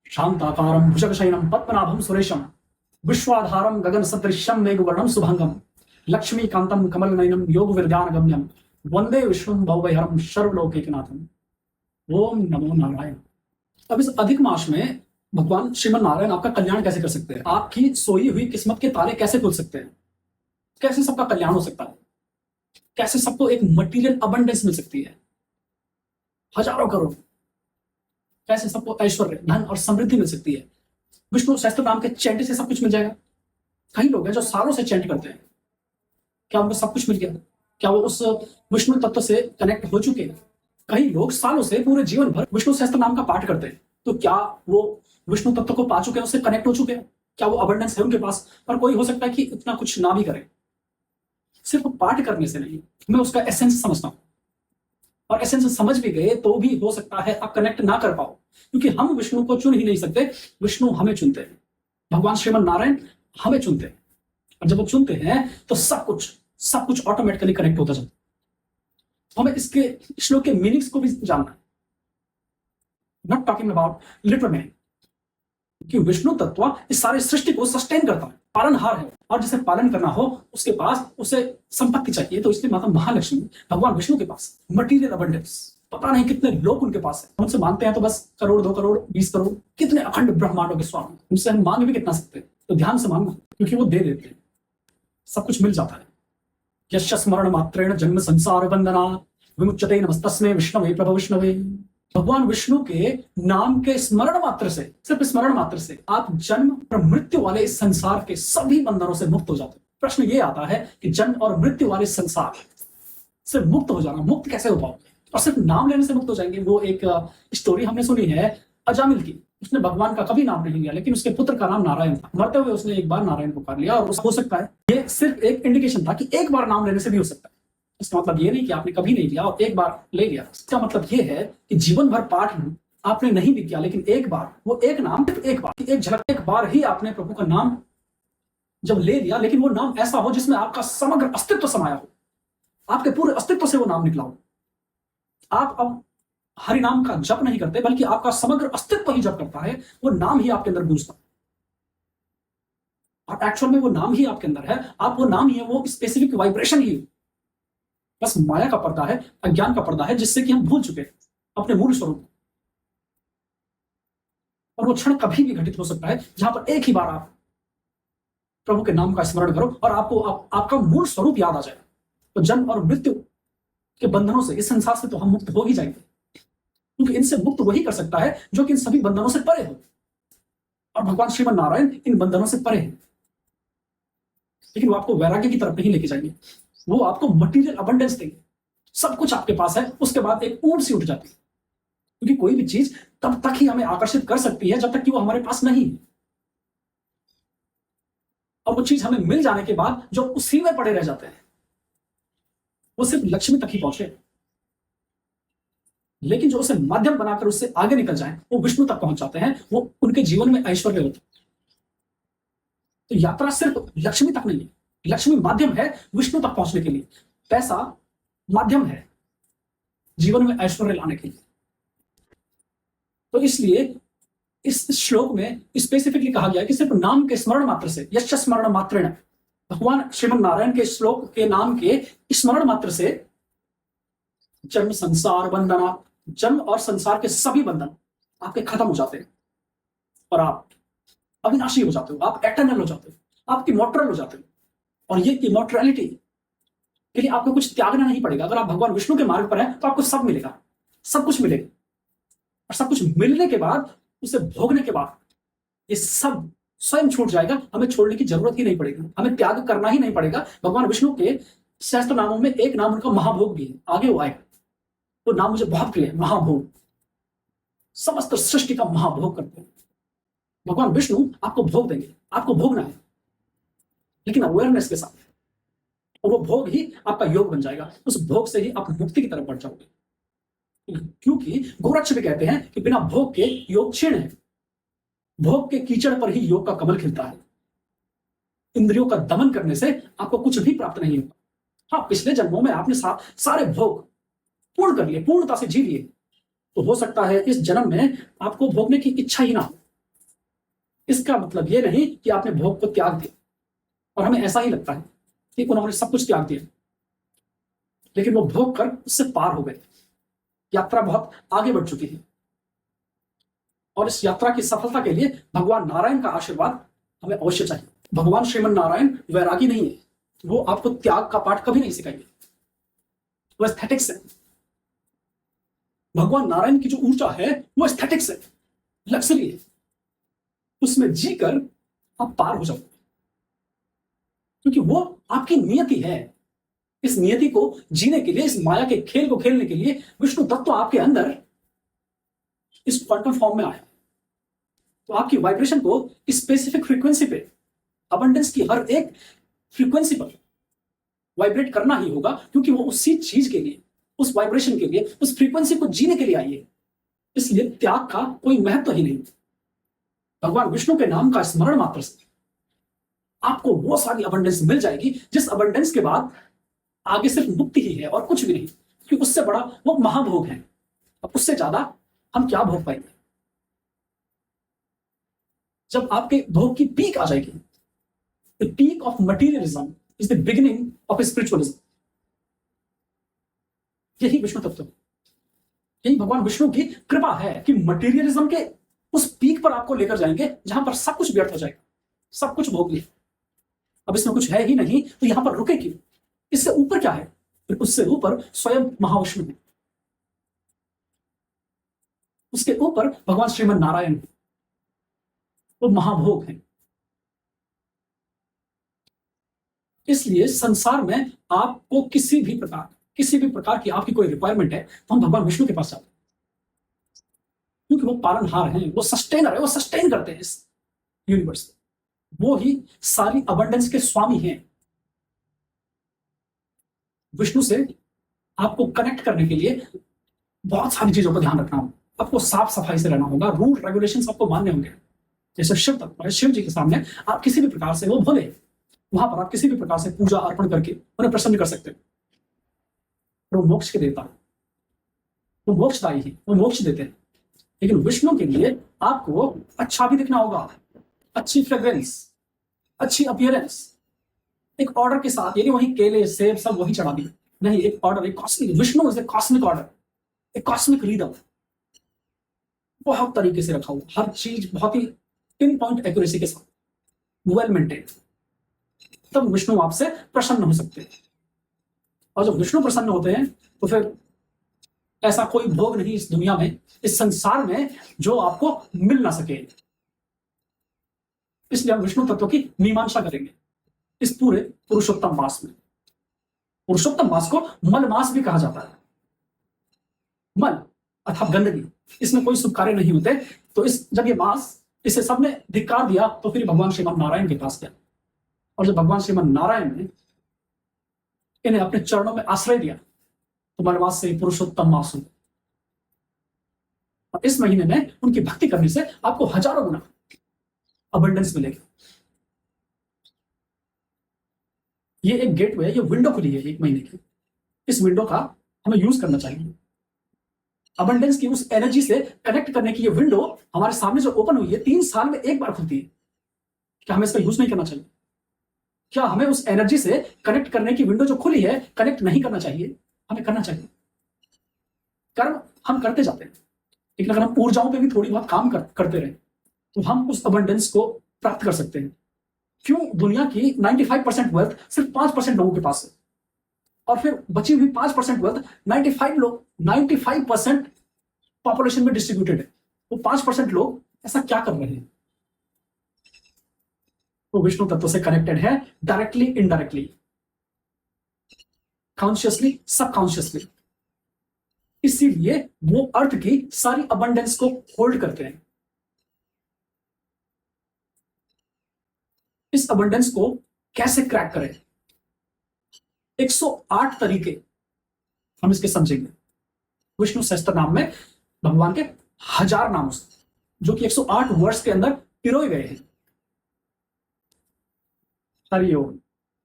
शांताकारं भुजगशयनं पद्मनाभं सुरेशं विश्वाधारं गगनसदृशं मेघवर्णं शुभंगम लक्ष्मीकांतं कमलनयनं योगविद्यानगम्यं वंदे विष्णुं भवभयहरं सर्वलोकैकनाथं। ओम नमो नारायण। अब इस अधिक मास में भगवान श्रीमन नारायण आपका कल्याण कैसे कर सकते हैं, आपकी सोई हुई किस्मत के ताले कैसे खुल सकते हैं, कैसे सबका कल्याण हो सकता है, कैसे सबको एक मटीरियल अबंडेंस मिल सकती है, हजारों करोड़, कैसे सबको ऐश्वर्य धन और समृद्धि मिल सकती है। विष्णु सहस्त्र नाम के चैंट से सब कुछ मिल जाएगा। कई लोग हैं जो सालों से चैंट करते हैं, क्या उनको सब कुछ मिल गया? क्या वो उस विष्णु तत्व से कनेक्ट हो चुके हैं? कई लोग सालों से पूरे जीवन भर विष्णु सहस्त्र नाम का पाठ करते हैं, तो क्या वो विष्णु तत्व को पा चुके हैं, उससे कनेक्ट हो चुके हैं? क्या वो अबंडेंस है उनके पास? पर कोई हो सकता है कि इतना कुछ ना भी करे, सिर्फ पाठ करने से नहीं। मैं उसका एसेंस समझता हूं, और एसेंस समझ भी गए तो भी हो सकता है आप कनेक्ट ना कर पाओ, क्योंकि हम विष्णु को चुन ही नहीं सकते, विष्णु हमें चुनते हैं। भगवान श्रीमन नारायण हमें चुनते हैं, और जब वो चुनते हैं तो सब कुछ ऑटोमेटिकली कनेक्ट होता जाता है। तो हमें इसके श्लोक के मीनिंग्स को भी जानना है, not talking about literal meaning, कि विष्णु तत्व इस सारी सृष्टि को सस्टेन करता है, पालनहार है, और जिसे पालन करना हो उसके पास उसे संपत्ति चाहिए। तो इसलिए माता महालक्ष्मी भगवान विष्णु के पास मटीरियल अबंडेंस, पता नहीं कितने लोग उनके पास है। उनसे मांगते हैं तो बस करोड़, 2 करोड़, 20 करोड़, कितने अखंड ब्रह्मांडों के स्वामी, उनसे हम मांग भी कितना सकते हैं? तो ध्यान से मांगना, क्योंकि वो दे देते हैं, सब कुछ मिल जाता है। यश स्मरण मात्रेण जन्म संसार बंधना विमुच्यते नमस्तस्मै विष्णवे प्रभु विष्णवे। भगवान विष्णु के नाम के स्मरण मात्र से, सिर्फ स्मरण मात्र से आप जन्म और मृत्यु वाले इस संसार के सभी बंधनों से मुक्त हो जाते हैं। प्रश्न ये आता है कि जन्म और मृत्यु वाले संसार से मुक्त हो जाना, मुक्त कैसे हो पाओगे? और सिर्फ नाम लेने से मुक्त हो जाएंगे? वो एक स्टोरी हमने सुनी है अजामिल की। उसने भगवान का कभी नाम नहीं लिया, लेकिन उसके पुत्र का नाम नारायण था। मरते हुए उसने एक बार नारायण पुकार लिया, और हो सकता है ये सिर्फ एक इंडिकेशन था कि एक बार नाम लेने से भी हो सकता है। इसका मतलब ये नहीं कि आपने कभी नहीं लिया और एक बार ले लिया। इसका मतलब ये है कि जीवन भर पाठ आपने नहीं भी किया, लेकिन एक बार, वो एक नाम, एक बार, एक झलक, एक बार ही आपने प्रभु का नाम जब ले लिया, लेकिन वो नाम ऐसा हो जिसमें आपका समग्र अस्तित्व समाया हो, आपके पूरे अस्तित्व से वो नाम निकला हो। आप अब हरि नाम का जप नहीं करते, बल्कि आपका समग्र अस्तित्व ही जप करता है, वो नाम ही आपके अंदर गूंजता है, और एक्चुअल में वो नाम ही आपके अंदर है। आप वो नाम ही है, वो स्पेसिफिक वाइब्रेशन ही, बस माया का पर्दा है, अज्ञान का पर्दा है, जिससे कि हम भूल चुके हैं अपने मूल स्वरूप। और वो क्षण कभी भी घटित हो सकता है जहां पर एक ही बार आप प्रभु के नाम का स्मरण करो और आपको आपका मूल स्वरूप याद आ जाए। तो जन्म और मृत्यु के बंधनों से, इस संसार से तो हम मुक्त हो ही जाएंगे, क्योंकि इनसे मुक्त वही कर सकता है जो कि इन सभी बंधनों से परे हो, और भगवान श्रीमन नारायण इन बंधनों से परे हैं। लेकिन वो आपको वैराग्य की तरफ नहीं लेके जाएंगे, वो आपको मटीरियल अबंडेंस देंगे। सब कुछ आपके पास है, उसके बाद एक ऊर्ज सी उठ जाती है, क्योंकि कोई भी चीज तब तक ही हमें आकर्षित कर सकती है जब तक कि वो हमारे पास नहीं है, और वो चीज हमें मिल जाने के बाद जो उसी में पड़े रह जाते हैं, वो सिर्फ लक्ष्मी तक ही पहुंचे। लेकिन जो उसे माध्यम बनाकर उससे आगे निकल जाए, वो विष्णु तक पहुंच जाते हैं, वो उनके जीवन में ऐश्वर्य होता है। तो यात्रा सिर्फ लक्ष्मी तक नहीं है, लक्ष्मी माध्यम है विष्णु तक पहुंचने के लिए, पैसा माध्यम है जीवन में ऐश्वर्य लाने के लिए। तो इसलिए इस श्लोक में स्पेसिफिकली कहा गया है कि सिर्फ नाम के स्मरण मात्र से, यश स्मरण मात्रेण, भगवान श्रीमन नारायण के श्लोक के नाम के स्मरण मात्र से जन्म संसार बंधना, जन्म और संसार के सभी बंधन आपके खत्म हो जाते हैं, और आप अविनाशी हो जाते हो, आप एटर्नल हो जाते हो, आप इमॉर्टल हो जाते हो। और ये इमॉर्टैलिटी के लिए आपको कुछ त्यागना नहीं पड़ेगा। अगर आप भगवान विष्णु के मार्ग पर हैं तो आपको सब मिलेगा, सब कुछ मिलेगा, और सब कुछ मिलने के बाद, उसे भोगने के बाद ये सब स्वयं छूट जाएगा। हमें छोड़ने की जरूरत ही नहीं पड़ेगी, हमें त्याग करना ही नहीं पड़ेगा। भगवान विष्णु के सहस्त्र नामों में एक नाम उनका महाभोग भी है, आगे वो आएगा। वो नाम मुझे बहुत प्रिय है, महाभोग। समस्त सृष्टि का महाभोग करते हैं भगवान विष्णु। आपको भोग देंगे, आपको भोगना है, लेकिन अवेयरनेस के साथ, और वो भोग ही आपका योग बन जाएगा। उस भोग से ही आप मुक्ति की तरफ बढ़ जाओगे, क्योंकि गोरक्ष भी कहते हैं कि बिना भोग के योग क्षीण है, भोग के कीचड़ पर ही योग का कमल खिलता है। इंद्रियों का दमन करने से आपको कुछ भी प्राप्त नहीं होगा। हाँ, पिछले जन्मों में आपने सारे भोग पूर्ण कर लिए, पूर्णता से जी लिए, तो हो सकता है इस जन्म में आपको भोगने की इच्छा ही ना हो, इसका मतलब ये नहीं कि आपने भोग को त्याग दिया, और हमें ऐसा ही लगता है कि उन्होंने सब कुछ त्याग दिया, लेकिन वो भोग कर उससे पार हो गए। यात्रा बहुत आगे बढ़ चुकी है, और इस यात्रा की सफलता के लिए भगवान नारायण का आशीर्वाद हमें अवश्य चाहिए। भगवान श्रीमन नारायण वैरागी नहीं है, वो आपको त्याग का पाठ कभी नहीं सिखाएंगे, वो एस्थेटिक्स है। भगवान नारायण की जो ऊर्जा है वो एस्थेटिक्स है, लग्जरी है, उसमें जीकर आप पार हो जाओगे, क्योंकि वो आपकी नियति है। इस नियति को जीने के लिए, इस माया के खेल को खेलने के लिए विष्णु तत्व आपके अंदर इस क्वांटम फॉर्म में आया। तो आपकी वाइब्रेशन को स्पेसिफिक फ्रीक्वेंसी पे, अबंडेंस की हर एक फ्रीक्वेंसी पर वाइब्रेट करना ही होगा, क्योंकि वो उसी चीज के लिए, उस वाइब्रेशन के लिए, उस फ्रीक्वेंसी को जीने के लिए आई है। इसलिए त्याग का कोई महत्व ही नहीं। भगवान विष्णु के नाम का स्मरण मात्र से आपको वो सारी अबंडेंस मिल जाएगी, जिस अबंडेंस के बाद आगे सिर्फ मुक्ति ही है और कुछ भी नहीं, क्योंकि उससे बड़ा वो महाभोग है। अब उससे ज्यादा हम क्या भोग पाएंगे? जब आपके भोग की पीक आ जाएगी, the peak of materialism is the beginning of spiritualism. यही विष्णु तत्व, यही भगवान विष्णु की कृपा है कि मटीरियलिज्म के उस पीक पर आपको लेकर जाएंगे जहां पर सब कुछ व्यर्थ हो जाएगा, सब कुछ भोग लिया, अब इसमें कुछ है ही नहीं, तो यहां पर रुके क्यों? इससे ऊपर क्या है? फिर उससे ऊपर स्वयं महाविष्णु है, उसके ऊपर भगवान श्रीमन नारायण है, वो महाभोग है। इसलिए संसार में आपको किसी भी प्रकार की आपकी कोई रिक्वायरमेंट है, तो हम भगवान विष्णु के पास जाते हैं, क्योंकि वो पालनहार हैं, वो सस्टेनर है, वो सस्टेन करते हैं इस यूनिवर्स को। वो ही सारी अबंडेंस के स्वामी हैं। विष्णु से आपको कनेक्ट करने के लिए बहुत सारी चीजों का ध्यान रखना होगा, आपको साफ सफाई से रहना होगा, रूल रेगुलेशंस आपको मानने होंगे। जैसे शिव तत्व है, शिव जी के सामने आप किसी भी प्रकार से, वो भोले, वहां पर आप किसी भी प्रकार से पूजा अर्पण करके उन्हें प्रसन्न कर सकते हैं। वो मोक्ष के देवता, वो मोक्षदायी है, वो मोक्ष देते हैं। लेकिन विष्णु के लिए आपको अच्छा भी दिखना होगा, अच्छी फ्रेग्रेंस, अच्छी अपीयरेंस, एक ऑर्डर के साथ। ये नहीं वही केले सेब सब वही चढ़ा दिए, नहीं, एक ऑर्डर, एक cosmic, Vishnu is a cosmic order, एक कॉस्मिक रिदम, बहुत तरीके से रखा हुआ, हर चीज बहुत ही पिन पॉइंट एक्यूरेसी के साथ, वेल मेंटेन। तब विष्णु आपसे प्रसन्न हो सकते हैं, और जब विष्णु प्रसन्न होते हैं तो फिर ऐसा कोई भोग नहीं इस दुनिया में, इस संसार में, जो आपको मिल ना सके। इसलिए हम विष्णु तत्व की मीमांसा करेंगे इस पूरे पुरुषोत्तम मास में। पुरुषोत्तम मास को मल मास भी कहा जाता है। मल अर्थात गंदगी, इसमें कोई शुभ कार्य नहीं होते। तो जब ये मास, इसे सबने धिक्कार दिया, तो फिर भगवान श्रीमन नारायण के पास गया, और जब भगवान श्रीमन नारायण ने इन्हें अपने चरणों में आश्रय दिया, तो मलमास से पुरुषोत्तम मास हो। और इस महीने में उनकी भक्ति करने से आपको हजारों गुना अबंडेंस मिलेगा। ये एक गेटवे है, ये विंडो खुली है एक महीने की। इस विंडो का हमें यूज करना चाहिए। अबंडेंस की उस एनर्जी से कनेक्ट करने की ये विंडो हमारे सामने जो ओपन हुई है, 3 साल में एक बार खुलती है। क्या हमें इसका यूज नहीं करना चाहिए? क्या हमें उस एनर्जी से कनेक्ट करने की विंडो जो खुली है, कनेक्ट नहीं करना चाहिए? हमें करना चाहिए। कर्म हम करते जाते हैं, लेकिन अगर हम ऊर्जाओं पे भी थोड़ी बहुत काम करते रहे, तो हम उस अबंडेंस को प्राप्त कर सकते हैं। क्यों दुनिया की 95% वेल्थ सिर्फ 5% लोगों के पास है, और फिर बची हुई 5% वेल्थ 95% पॉपुलेशन में डिस्ट्रीब्यूटेड है। वो 5% लोग ऐसा क्या कर रहे हैं? वो विष्णु तत्व से कनेक्टेड है, डायरेक्टली, इनडायरेक्टली, कॉन्शियसली, सबकॉन्शियसली। इसीलिए वो अर्थ की सारी अबंडेंस को होल्ड करते हैं। इस अबंडेंस को कैसे क्रैक करें? 108 तरीके हम इसके समझेंगे। विष्णु सहस्त्र नाम में भगवान के 1000 नाम, जो कि 108 वर्ष के अंदर पिरोए गए हैं। हरिओम।